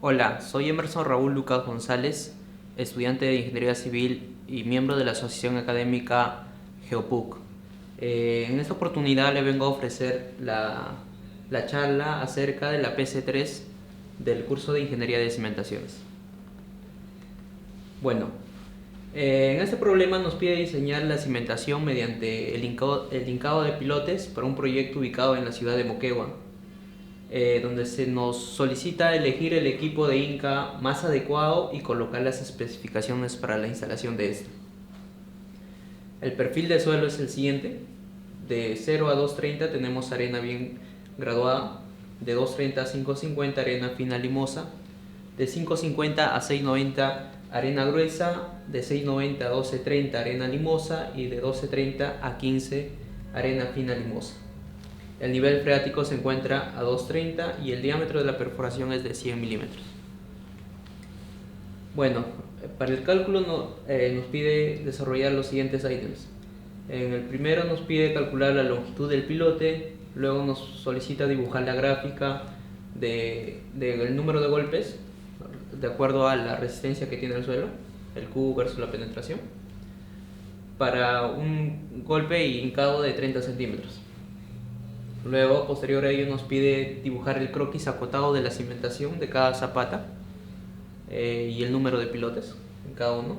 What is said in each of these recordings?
Hola, soy Emerson Raúl Lucas González, estudiante de Ingeniería Civil y miembro de la Asociación Académica GeoPuc. En esta oportunidad le vengo a ofrecer la charla acerca de la PC3 del curso de Ingeniería de Cimentaciones. Bueno, en este problema nos pide diseñar la cimentación mediante el hincado de pilotes para un proyecto ubicado en la ciudad de Moquegua, donde se nos solicita elegir el equipo de Inca más adecuado y colocar las especificaciones para la instalación de este. El perfil de suelo es el siguiente: de 0 a 230 tenemos arena bien graduada, de 230 a 550 arena fina limosa, de 550 a 690 arena gruesa, de 690 a 1230 arena limosa y de 1230 a 15 arena fina limosa. El nivel freático se encuentra a 230 y el diámetro de la perforación es de 100 milímetros. Bueno, para el cálculo nos pide desarrollar los siguientes ítems. En el primero nos pide calcular la longitud del pilote, luego nos solicita dibujar la gráfica del número de golpes de acuerdo a la resistencia que tiene el suelo, el Q versus la penetración, para un golpe y hincado de 30 centímetros. Luego, posterior a ello, nos pide dibujar el croquis acotado de la cimentación de cada zapata y el número de pilotes en cada uno,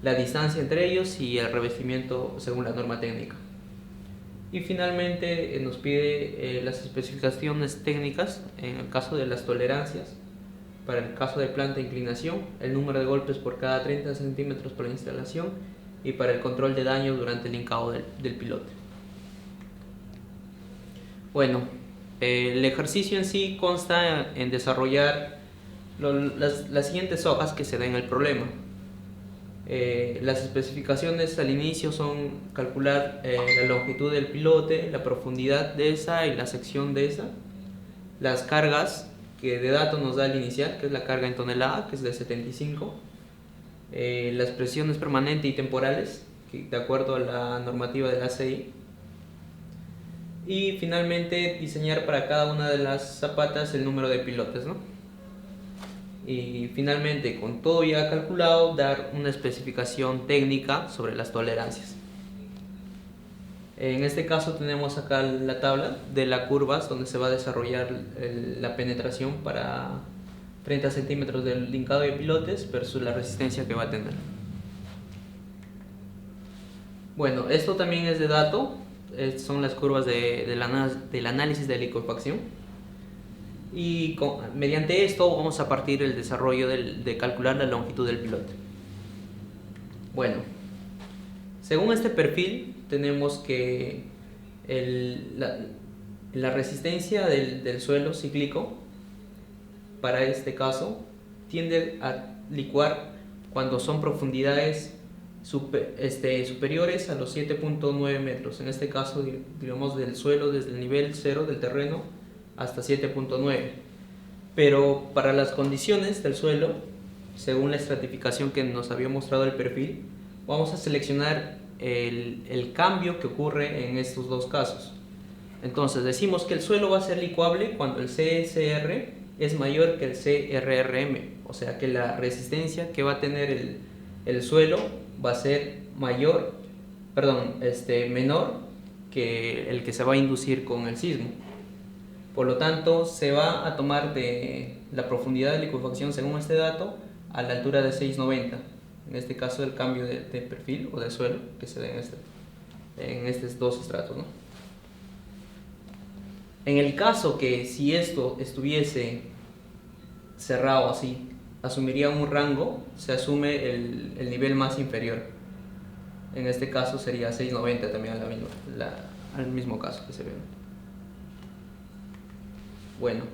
la distancia entre ellos y el revestimiento según la norma técnica. Y finalmente nos pide las especificaciones técnicas en el caso de las tolerancias, para el caso de planta e inclinación, el número de golpes por cada 30 centímetros por la instalación y para el control de daños durante el hincado del pilote. Bueno, el ejercicio en sí consta en desarrollar las siguientes hojas que se den en el problema. Las especificaciones al inicio son calcular la longitud del pilote, la profundidad de esa y la sección de esa, las cargas que de dato nos da el inicial, que es la carga en tonelada, que es de 75, las presiones permanentes y temporales, que de acuerdo a la normativa de la ACI, y finalmente diseñar para cada una de las zapatas el número de pilotes, ¿no? Y finalmente, con todo ya calculado, dar una especificación técnica sobre las tolerancias. En este caso tenemos acá la tabla de las curvas donde se va a desarrollar la penetración para 30 centímetros del hincado de pilotes versus la resistencia que va a tener. Bueno, esto también es de dato. Son las curvas del análisis de licuefacción, y mediante esto vamos a partir el desarrollo de calcular la longitud del pilote. Bueno, según este perfil tenemos que la resistencia del suelo cíclico para este caso tiende a licuar cuando son profundidades superiores a los 7.9 metros, en este caso digamos del suelo desde el nivel 0 del terreno hasta 7.9, pero para las condiciones del suelo, según la estratificación que nos había mostrado el perfil, vamos a seleccionar el cambio que ocurre en estos dos casos. Entonces decimos que el suelo va a ser licuable cuando el CSR es mayor que el CRRM, o sea que la resistencia que va a tener el suelo va a ser menor que el que se va a inducir con el sismo. Por lo tanto, se va a tomar de la profundidad de licuefacción según este dato a la altura de 690, en este caso el cambio de perfil o de suelo que se da en estos dos estratos, ¿no? En el caso que si esto estuviese cerrado así, asumiría un rango, se asume el nivel más inferior. En este caso sería 690 también al mismo caso que se ve. Bueno,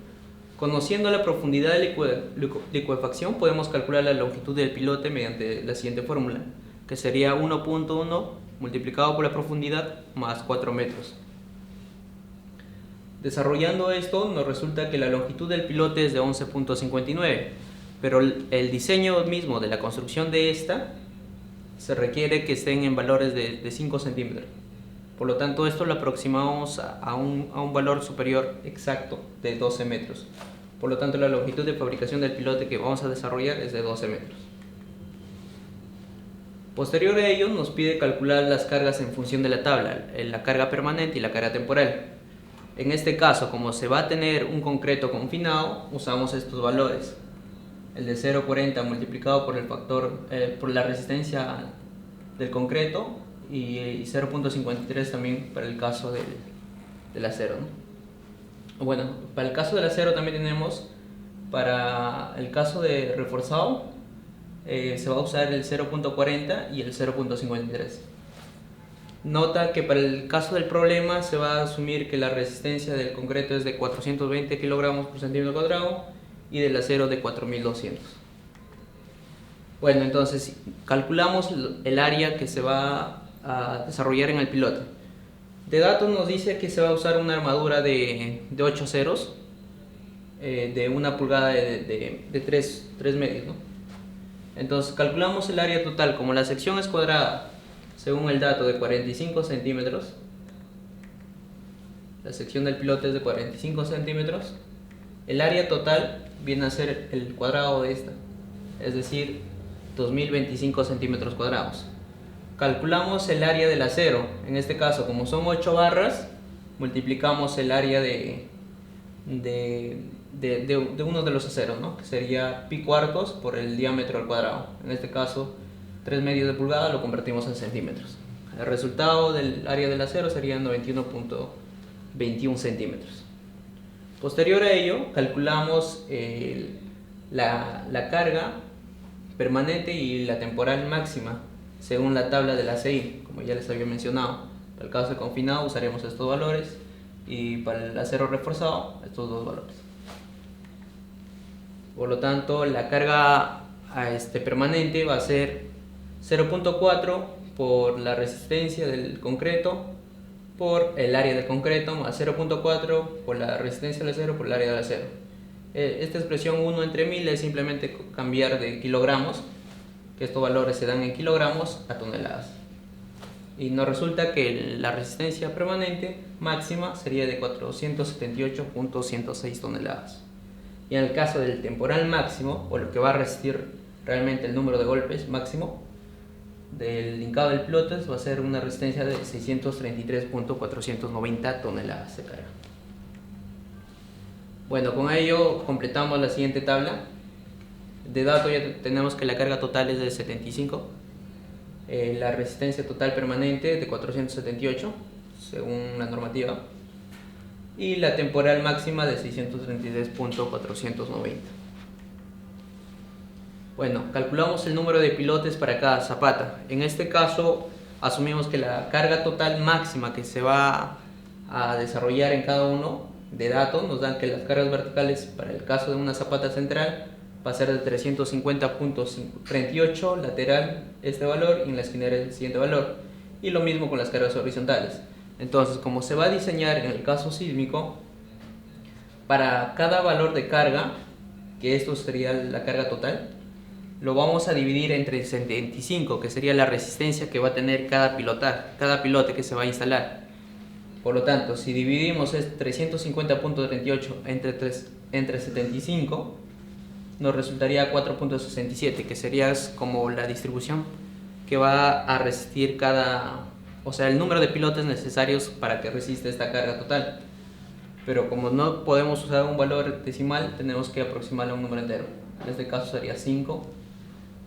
conociendo la profundidad de licuefacción podemos calcular la longitud del pilote mediante la siguiente fórmula, que sería 1.1 multiplicado por la profundidad más 4 metros. Desarrollando esto nos resulta que la longitud del pilote es de 11.59, pero el diseño mismo de la construcción de esta se requiere que estén en valores de 5 centímetros. Por lo tanto, esto lo aproximamos a un valor superior exacto de 12 metros. Por lo tanto, la longitud de fabricación del pilote que vamos a desarrollar es de 12 metros. Posterior a ello, nos pide calcular las cargas en función de la tabla, la carga permanente y la carga temporal. En este caso, como se va a tener un concreto confinado, usamos estos valores. El de 0,40 multiplicado por el factor, por la resistencia del concreto, y 0,53 también para el caso del acero, ¿no? Bueno, para el caso del acero también tenemos, para el caso de reforzado, se va a usar el 0,40 y el 0,53. Nota que para el caso del problema se va a asumir que la resistencia del concreto es de 420 kilogramos por centímetro cuadrado y del acero de 4200. Bueno, entonces calculamos el área que se va a desarrollar en el pilote. De datos nos dice que se va a usar una armadura de 8 ceros, de 1 pulgada de 3 medios, ¿no? Entonces calculamos el área total. Como la sección es cuadrada, según el dato de 45 centímetros, la sección del pilote es de 45 centímetros, el área total viene a ser el cuadrado de esta, es decir, 2025 centímetros cuadrados. Calculamos el área del acero. En este caso, como son 8 barras, multiplicamos el área de uno de los aceros, ¿no? Que sería pi cuartos por el diámetro al cuadrado. En este caso, 3 medios de pulgada lo convertimos en centímetros. El resultado del área del acero sería 91.21 centímetros. Posterior a ello, calculamos la carga permanente y la temporal máxima según la tabla de la CI, como ya les había mencionado. Para el caso de confinado usaremos estos valores, y para el acero reforzado estos dos valores. Por lo tanto, la carga permanente va a ser 0,4 por la resistencia del concreto por el área del concreto, más 0,4 por la resistencia del acero por el área del acero. Esta expresión 1 entre 1000 es simplemente cambiar de kilogramos, que estos valores se dan en kilogramos, a toneladas. Y nos resulta que la resistencia permanente máxima sería de 478.106 toneladas. Y en el caso del temporal máximo, o lo que va a resistir realmente el número de golpes máximo del linkado del pilote, va a ser una resistencia de 633.490 toneladas de carga. Bueno, con ello completamos la siguiente tabla. De datos ya tenemos que la carga total es de 75, la resistencia total permanente de 478 según la normativa, y la temporal máxima de 633.490. Bueno, calculamos el número de pilotes para cada zapata. En este caso asumimos que la carga total máxima que se va a desarrollar en cada uno de datos nos dan que las cargas verticales para el caso de una zapata central va a ser de 350.38, lateral este valor y en la esquinera el siguiente valor, y lo mismo con las cargas horizontales. Entonces, como se va a diseñar en el caso sísmico, para cada valor de carga, que esto sería la carga total, lo vamos a dividir entre 75, que sería la resistencia que va a tener cada pilote que se va a instalar. Por lo tanto, si dividimos 350.38 entre 75, nos resultaría 4.67, que sería como la distribución que va a resistir el número de pilotes necesarios para que resista esta carga total. Pero como no podemos usar un valor decimal, tenemos que aproximarlo a un número entero. En este caso sería 5.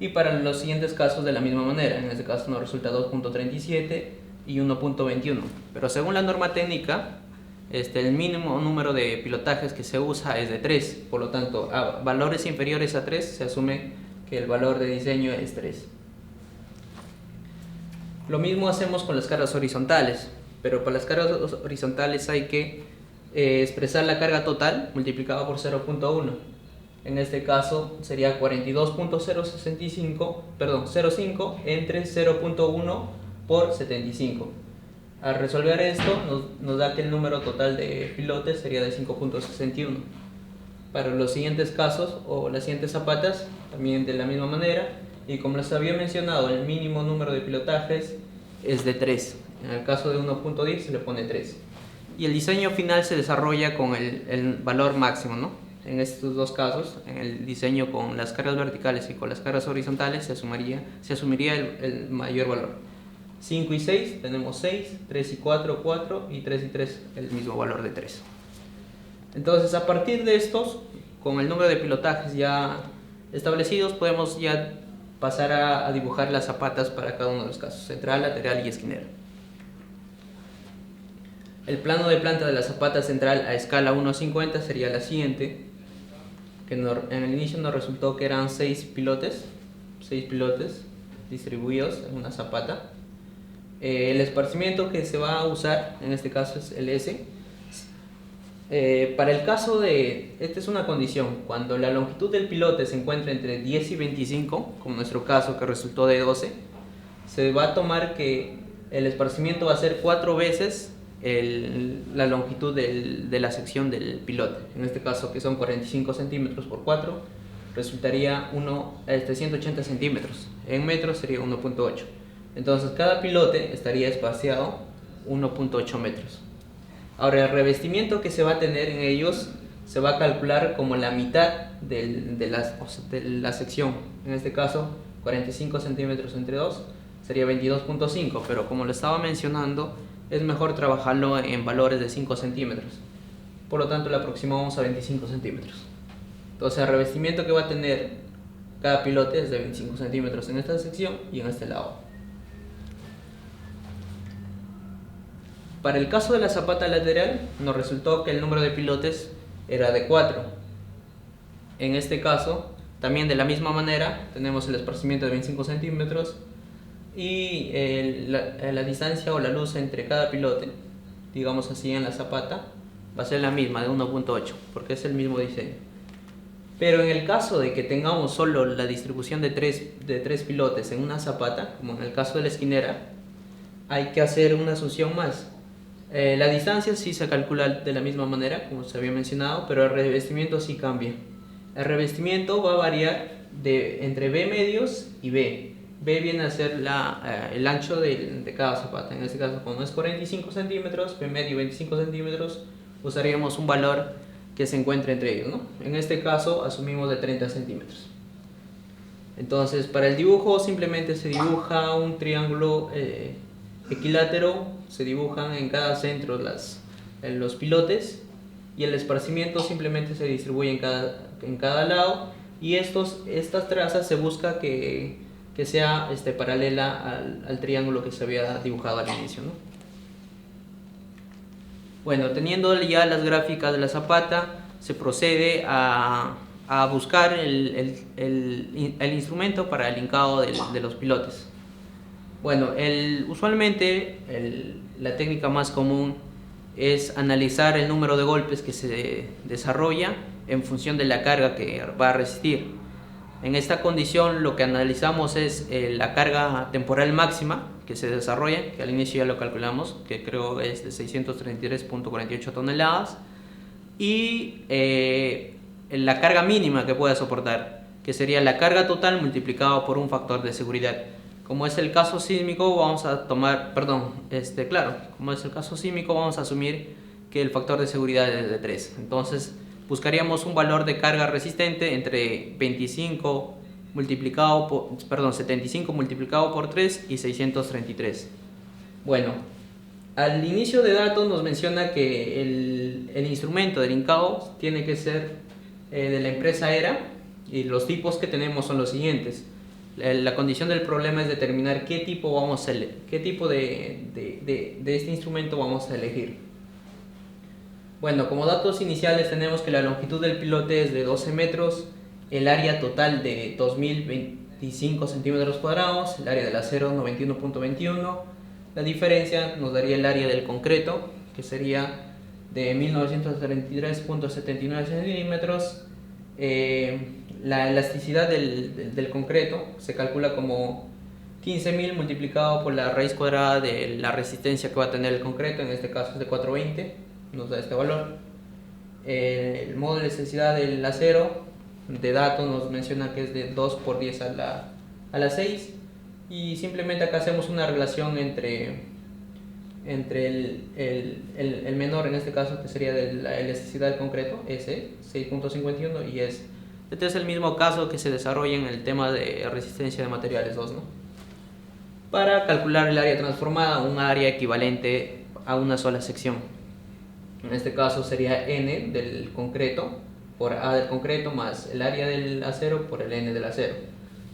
Y para los siguientes casos de la misma manera. En este caso nos resulta 2.37 y 1.21. Pero según la norma técnica, el mínimo número de pilotajes que se usa es de 3. Por lo tanto, a valores inferiores a 3 se asume que el valor de diseño es 3. Lo mismo hacemos con las cargas horizontales. Pero para las cargas horizontales hay que expresar la carga total multiplicada por 0.1. En este caso sería 42.005 entre 0.1 por 75. Al resolver esto nos da que el número total de pilotes sería de 5.61. Para los siguientes casos o las siguientes zapatas también de la misma manera, y como les había mencionado, el mínimo número de pilotajes es de 3. En el caso de 1.10 se le pone 3. Y el diseño final se desarrolla con el valor máximo, ¿no? En estos dos casos, en el diseño con las cargas verticales y con las cargas horizontales, se asumiría el mayor valor. 5 y 6 tenemos 6, 3 y 4, 4 y 3 y 3 el mismo valor de 3. Entonces, a partir de estos, con el número de pilotajes ya establecidos, podemos ya pasar a dibujar las zapatas para cada uno de los casos, central, lateral y esquinera. El plano de planta de la zapata central a escala 1:50 sería la siguiente, que en el inicio nos resultó que eran 6 pilotes distribuidos en una zapata. El esparcimiento que se va a usar en este caso es el S. Para el caso de, esta es una condición, cuando la longitud del pilote se encuentra entre 10 y 25, como nuestro caso que resultó de 12, se va a tomar que el esparcimiento va a ser 4 veces la longitud de la sección del pilote. En este caso, que son 45 centímetros por 4, resultaría 180 centímetros. En metros sería 1.8. Entonces cada pilote estaría espaciado 1.8 metros. Ahora, el revestimiento que se va a tener en ellos se va a calcular como la mitad de la sección. En este caso, 45 centímetros entre 2 sería 22.5, pero como lo estaba mencionando, es mejor trabajarlo en valores de 5 centímetros. Por lo tanto, lo aproximamos a 25 centímetros. Entonces, el revestimiento que va a tener cada pilote es de 25 centímetros en esta sección y en este lado. Para el caso de la zapata lateral, nos resultó que el número de pilotes era de 4. En este caso, también de la misma manera, tenemos el esparcimiento de 25 centímetros y la distancia o la luz entre cada pilote, digamos así en la zapata, va a ser la misma, de 1.8, porque es el mismo diseño. Pero en el caso de que tengamos solo la distribución de tres pilotes en una zapata, como en el caso de la esquinera, hay que hacer una asunción más. La distancia sí se calcula de la misma manera, como se había mencionado, pero el revestimiento sí cambia. El revestimiento va a variar entre B medios y B. B viene a ser el ancho de cada zapata. En este caso, como es 45 centímetros, B medio 25 centímetros, usaríamos un valor que se encuentre entre ellos, ¿no? En este caso, asumimos de 30 centímetros. Entonces, para el dibujo simplemente se dibuja un triángulo equilátero, se dibujan en cada centro en los pilotes y el esparcimiento simplemente se distribuye en cada lado, y estas trazas se busca que sea paralela al triángulo que se había dibujado al inicio, ¿no? Bueno, teniendo ya las gráficas de la zapata, se procede a buscar el instrumento para el hincado de los pilotes. Bueno, usualmente la técnica más común es analizar el número de golpes que se desarrolla en función de la carga que va a resistir. En esta condición lo que analizamos es la carga temporal máxima que se desarrolla, que al inicio ya lo calculamos, que creo es de 633.48 toneladas, y la carga mínima que pueda soportar, que sería la carga total multiplicado por un factor de seguridad. Como es el caso sísmico, vamos a asumir que el factor de seguridad es de 3. Entonces, buscaríamos un valor de carga resistente entre 75 multiplicado por 3 y 633. Bueno, al inicio de datos nos menciona que el instrumento del hincado tiene que ser de la empresa ERA, y los tipos que tenemos son los siguientes. La condición del problema es determinar qué tipo de este instrumento vamos a elegir. Bueno, como datos iniciales tenemos que la longitud del pilote es de 12 metros, el área total de 2025 centímetros cuadrados, el área del acero 91.21, la diferencia nos daría el área del concreto, que sería de 1933.79 centímetros. La elasticidad del concreto se calcula como 15.000 multiplicado por la raíz cuadrada de la resistencia que va a tener el concreto, en este caso es de 420, nos da este valor. El modo de elasticidad del acero de dato nos menciona que es de 2 por 10 a la 6, y simplemente acá hacemos una relación entre entre el menor, en este caso, que sería de la elasticidad del concreto, S, 6.51, y es. Este es el mismo caso que se desarrolla en el tema de resistencia de materiales 2, ¿no? Para calcular el área transformada, un área equivalente a una sola sección. En este caso sería N del concreto por A del concreto más el área del acero por el N del acero.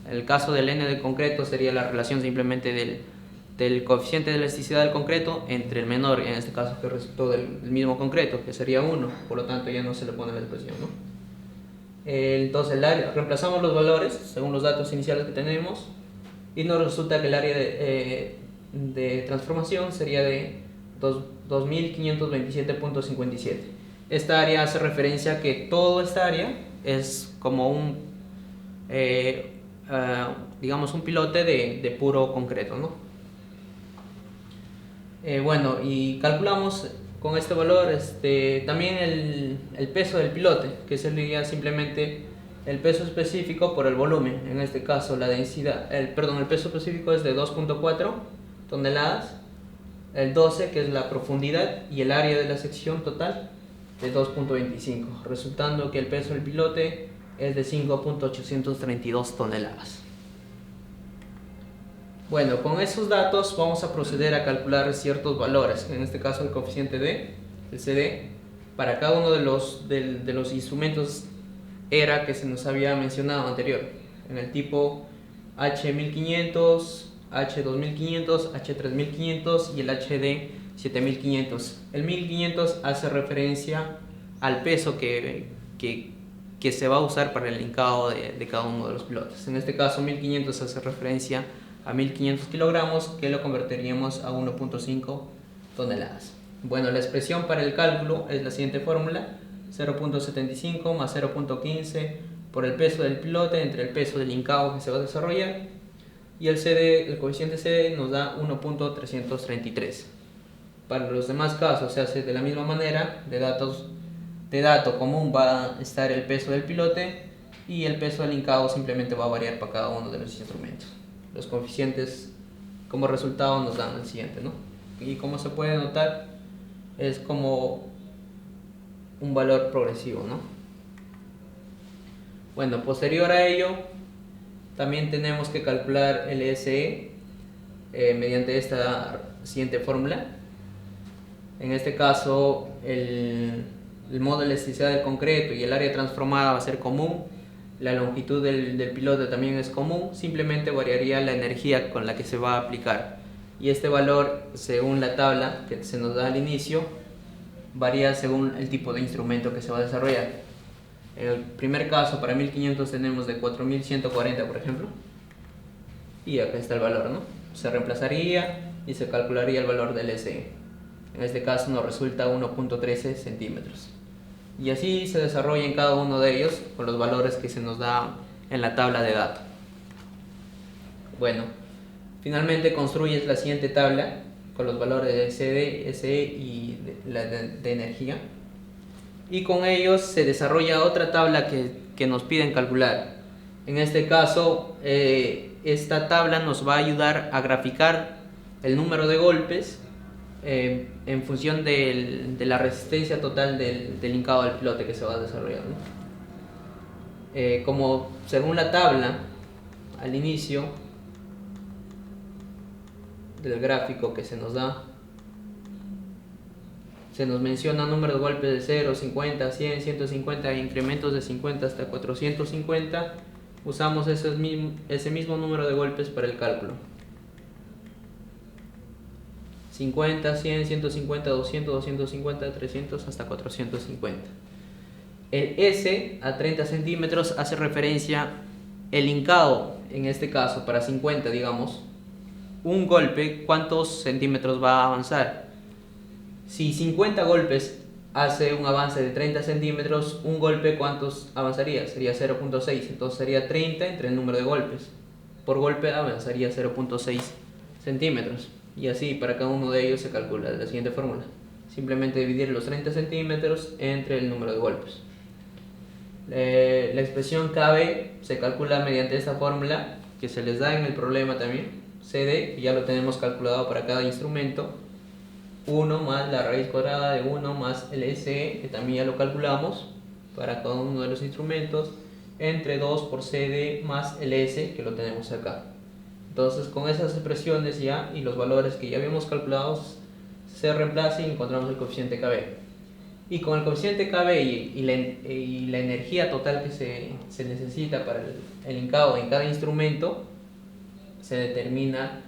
En el caso del N del concreto sería la relación simplemente del coeficiente de elasticidad del concreto entre el menor, en este caso que resultó del mismo concreto, que sería 1, por lo tanto ya no se le pone la expresión, ¿no? Entonces el área, reemplazamos los valores según los datos iniciales que tenemos y nos resulta que el área de transformación sería de 2527.57. Esta área hace referencia a que toda esta área es como un digamos un pilote de puro concreto, ¿no? Bueno, y calculamos con este valor también el peso del pilote, que sería simplemente el peso específico por el volumen. En este caso la densidad, el peso específico es de 2.4 toneladas, el 12 que es la profundidad y el área de la sección total de 2.25, resultando que el peso del pilote es de 5.832 toneladas. Bueno, con esos datos vamos a proceder a calcular ciertos valores, en este caso el coeficiente D, el CD, para cada uno de los instrumentos ERA que se nos había mencionado anterior, en el tipo H1500, H2500, H3500 y el HD 7500. El 1500 hace referencia al peso que se va a usar para el hincado de cada uno de los pilotes. En este caso 1500 hace referencia a 1500 kilogramos, que lo convertiríamos a 1.5 toneladas. Bueno, la expresión para el cálculo es la siguiente fórmula: 0.75 más 0.15 por el peso del pilote entre el peso del hincado que se va a desarrollar, y el CD, el coeficiente CD nos da 1.333. Para los demás casos se hace de la misma manera. De dato común va a estar el peso del pilote y el peso del hincado simplemente va a variar para cada uno de los instrumentos. Los coeficientes como resultado nos dan el siguiente, ¿no? Y como se puede notar, es como un valor progresivo, ¿no? Bueno, posterior a ello también tenemos que calcular el SE mediante esta siguiente fórmula. En este caso el modo de elasticidad del concreto y el área transformada va a ser común. La longitud del pilote también es común, simplemente variaría la energía con la que se va a aplicar. Y este valor, según la tabla que se nos da al inicio, varía según el tipo de instrumento que se va a desarrollar. En el primer caso, para 1500 tenemos de 4140, por ejemplo. Y acá está el valor, ¿no? Se reemplazaría y se calcularía el valor del SE. En este caso nos resulta 1.13 centímetros. Y así se desarrolla en cada uno de ellos con los valores que se nos da en la tabla de datos. Bueno, finalmente construyes la siguiente tabla con los valores de CD, SE y de energía. Y con ellos se desarrolla otra tabla que nos piden calcular. En este caso, esta tabla nos va a ayudar a graficar el número de golpes en función de la resistencia total del hincado del pilote que se va a desarrollar, ¿no? Como según la tabla al inicio del gráfico que se nos da, se nos menciona número de golpes de 0, 50, 100, 150 e incrementos de 50 hasta 450. Usamos ese mismo número de golpes para el cálculo: 50, 100, 150, 200, 250, 300 hasta 450. El S a 30 centímetros hace referencia el hincado, en este caso para 50, digamos, un golpe, ¿cuántos centímetros va a avanzar? Si 50 golpes hace un avance de 30 centímetros, un golpe, ¿cuántos avanzaría? Sería 0.6, entonces sería 30 entre el número de golpes. Por golpe avanzaría 0.6 centímetros. Y así para cada uno de ellos se calcula la siguiente fórmula: simplemente dividir los 30 centímetros entre el número de golpes. La expresión KB se calcula mediante esta fórmula que se les da en el problema también. CD ya lo tenemos calculado para cada instrumento, 1 más la raíz cuadrada de 1 más el SE, que también ya lo calculamos para cada uno de los instrumentos, entre 2 por CD más el S, que lo tenemos acá. Entonces, con esas expresiones ya y los valores que ya habíamos calculado, se reemplaza y encontramos el coeficiente KB. Y con el coeficiente KB y la energía total que se necesita para el hincado en cada instrumento, se determina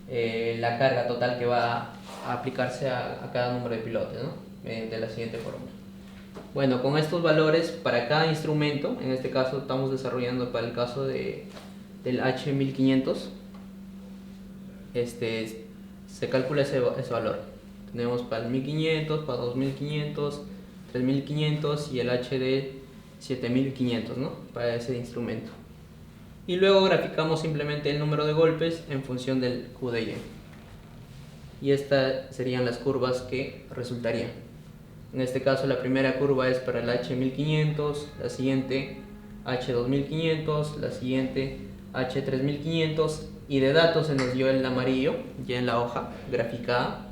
la carga total que va a aplicarse a cada número de pilotes, ¿no? De la siguiente fórmula. Bueno, con estos valores para cada instrumento, en este caso estamos desarrollando para el caso del H1500, se calcula ese valor. Tenemos para el 1500, para 2500, 3500 y el HD 7500, ¿no? Para ese instrumento. Y luego graficamos simplemente el número de golpes en función del QDY. Y estas serían las curvas que resultarían. En este caso la primera curva es para el H1500, la siguiente H2500, la siguiente H3500, y de datos se nos dio el amarillo ya en la hoja graficada.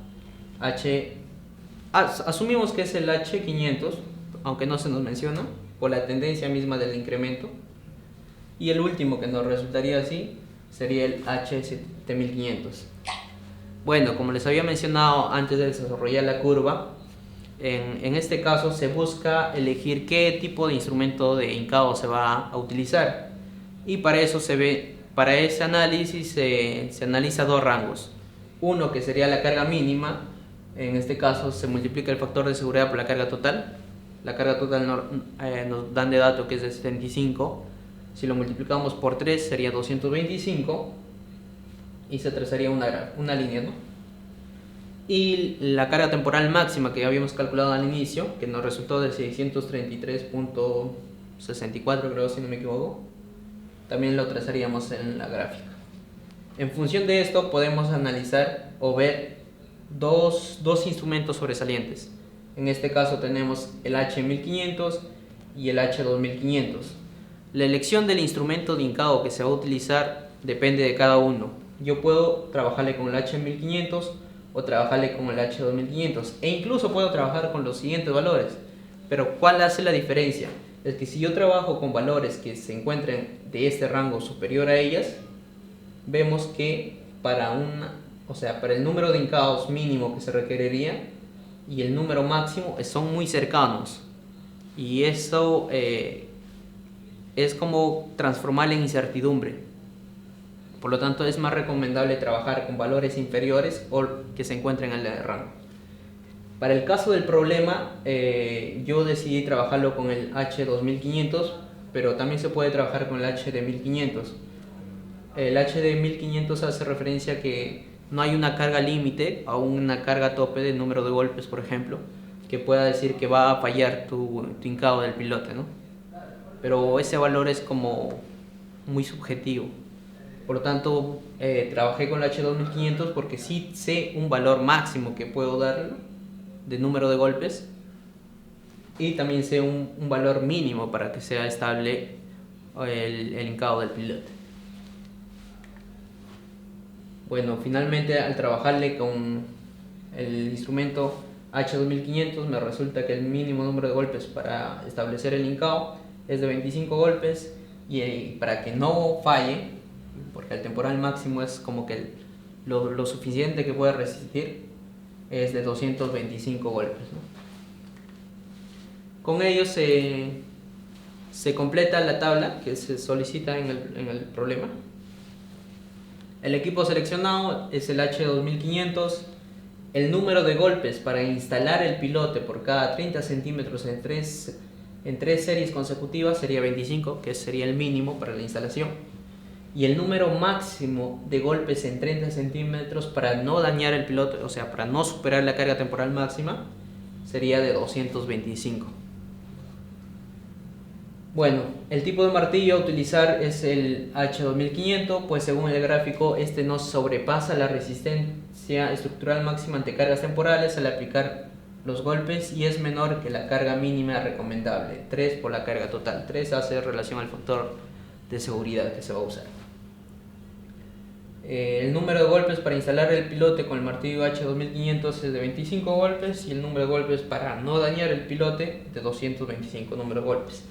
Asumimos que es el H500, aunque no se nos menciona por la tendencia misma del incremento. Y el último que nos resultaría así sería el H7500. Bueno, como les había mencionado antes de desarrollar la curva, en este caso se busca elegir qué tipo de instrumento de hincado se va a utilizar, y para eso para ese análisis se analiza dos rangos. Uno que sería la carga mínima, en este caso se multiplica el factor de seguridad por la carga total. La carga total nos dan de dato que es de 75, si lo multiplicamos por 3 sería 225 y se trazaría una línea, ¿no? Y la carga temporal máxima que ya habíamos calculado al inicio, que nos resultó de 633.64, creo, si no me equivoco, también lo trazaríamos en la gráfica. En función de esto podemos analizar o ver dos instrumentos sobresalientes. En este caso tenemos el H1500 y el H2500. La elección del instrumento de hincado que se va a utilizar depende de cada uno. Yo puedo trabajarle con el H1500 o trabajarle con el H2500, e incluso puedo trabajar con los siguientes valores. Pero ¿cuál hace la diferencia? Es que si yo trabajo con valores que se encuentren de este rango superior a ellas, vemos que para el número de hincados mínimo que se requeriría y el número máximo son muy cercanos, y eso es como transformarla en incertidumbre. Por lo tanto, es más recomendable trabajar con valores inferiores o que se encuentren en el rango. Para el caso del problema, yo decidí trabajarlo con el H2500, pero también se puede trabajar con el HD1500. El HD1500 hace referencia a que no hay una carga límite o una carga tope de número de golpes, por ejemplo, que pueda decir que va a fallar tu hincado del pilote, ¿no? Pero ese valor es como muy subjetivo. Por lo tanto, trabajé con el H2500 porque sí sé un valor máximo que puedo darle de número de golpes, y también sé un valor mínimo para que sea estable el hincado del pilote. Bueno, finalmente al trabajarle con el instrumento H2500 me resulta que el mínimo número de golpes para establecer el hincado es de 25 golpes, y para que no falle, porque el temporal máximo es como que lo suficiente que puede resistir, es de 225 golpes, ¿no? Con ello se completa la tabla que se solicita en el problema. El equipo seleccionado es el H2500. El número de golpes para instalar el pilote por cada 30 centímetros en tres series consecutivas sería 25, que sería el mínimo para la instalación. Y el número máximo de golpes en 30 centímetros para no dañar el pilote, o sea, para no superar la carga temporal máxima, sería de 225. Bueno, el tipo de martillo a utilizar es el H2500, pues según el gráfico este no sobrepasa la resistencia estructural máxima ante cargas temporales al aplicar los golpes, y es menor que la carga mínima recomendable, 3 por la carga total. 3 hace relación al factor de seguridad que se va a usar. El número de golpes para instalar el pilote con el martillo H2500 es de 25 golpes y el número de golpes para no dañar el pilote de 225 número de golpes.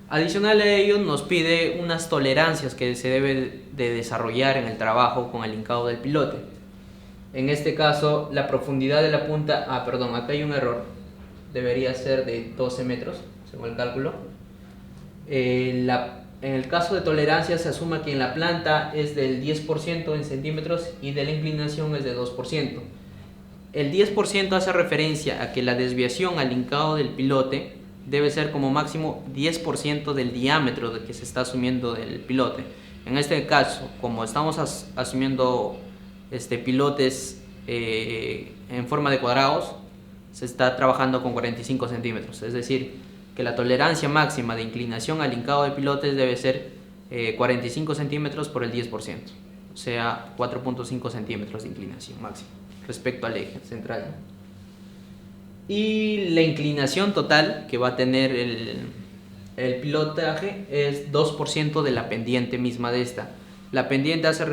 Adicional a ello nos pide unas tolerancias que se debe de desarrollar en el trabajo con el hincado del pilote. En este caso la profundidad de la punta, acá hay un error, debería ser de 12 metros según el cálculo. En el caso de tolerancia se asuma que en la planta es del 10% en centímetros y de la inclinación es de 2%. El 10% hace referencia a que la desviación al hincado del pilote debe ser como máximo 10% del diámetro de que se está asumiendo del pilote. En este caso, como estamos asumiendo pilotes en forma de cuadrados, se está trabajando con 45 centímetros, es decir, que la tolerancia máxima de inclinación al hincado de pilotes debe ser 45 centímetros por el 10%, o sea 4.5 centímetros de inclinación máxima respecto al eje central. Y la inclinación total que va a tener el pilotaje es 2% de la pendiente misma de esta. La pendiente hace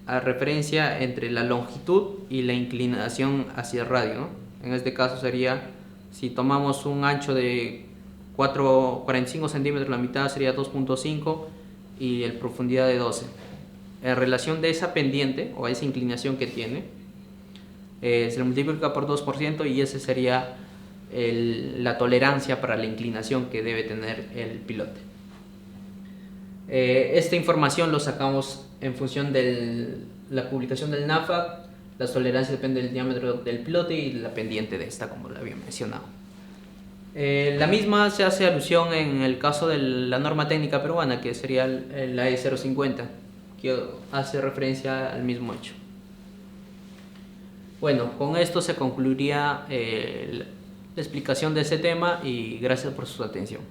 referencia entre la longitud y la inclinación hacia el radio, ¿no? En este caso sería, si tomamos un ancho de 45 centímetros, la mitad sería 2.5 y el profundidad de 12. En relación de esa pendiente o esa inclinación que tiene, se le multiplica por 2% y esa sería la tolerancia para la inclinación que debe tener el pilote. Esta información lo sacamos en función de la publicación del NAFAC. Las tolerancias dependen del diámetro del pilote y la pendiente de esta, como lo había mencionado. La misma se hace alusión en el caso de la norma técnica peruana, que sería la E050, que hace referencia al mismo hecho. Bueno, con esto se concluiría la explicación de este tema y gracias por su atención.